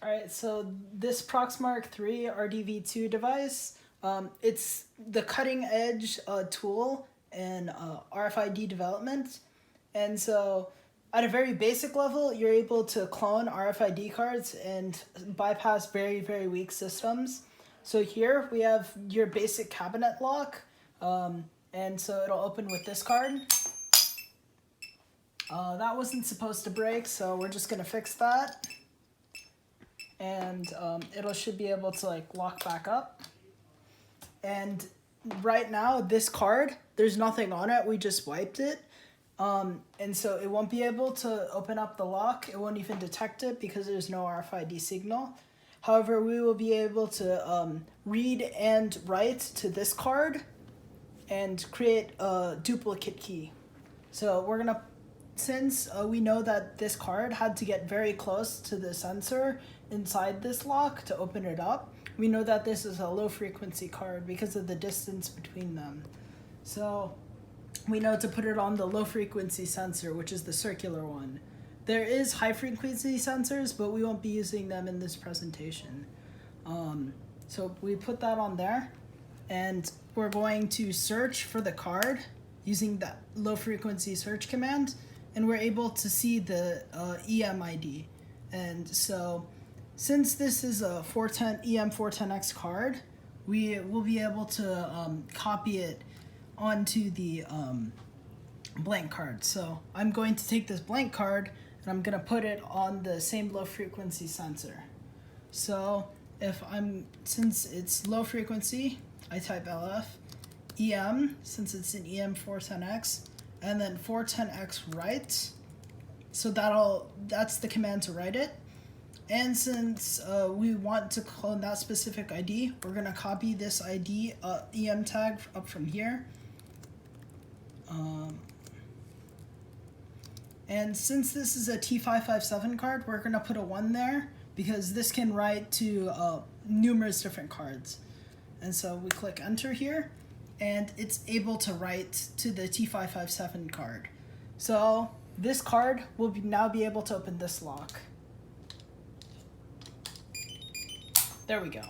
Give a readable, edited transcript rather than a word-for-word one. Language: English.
All right, so this Proxmark3 RDV2 device, it's the cutting edge tool in RFID development. And so at a very basic level, you're able to clone RFID cards and bypass very, very weak systems. So here we have your basic cabinet lock. And so it'll open with this card. That wasn't supposed to break, so we're just gonna fix that. And it should be able to like lock back up. And right now, this card, there's nothing on it. We just wiped it. And so it won't be able to open up the lock. It won't even detect it because there's no RFID signal. However, we will be able to read and write to this card and create a duplicate key. So we're gonna, since we know that this card had to get very close to the sensor inside this lock to open it up, we know that this is a low frequency card because of the distance between them. So we know to put it on the low frequency sensor, which is the circular one. There is high frequency sensors, but we won't be using them in this presentation. So we put that on there, and we're going to search for the card using that low frequency search command, and we're able to see the EMID. And so since this is a EM410X card, we will be able to copy it onto the blank card. So I'm going to take this blank card and I'm gonna put it on the same low frequency sensor. So since it's low frequency, I type LF, EM, since it's an EM410X, and then 410X write. So that's the command to write it. And since we want to clone that specific ID, we're gonna copy this ID EM tag up from here. And since this is a T557 card, we're gonna put a 1 there because this can write to numerous different cards. And so we click enter here, and it's able to write to the T557 card. So this card will now be able to open this lock. There we go.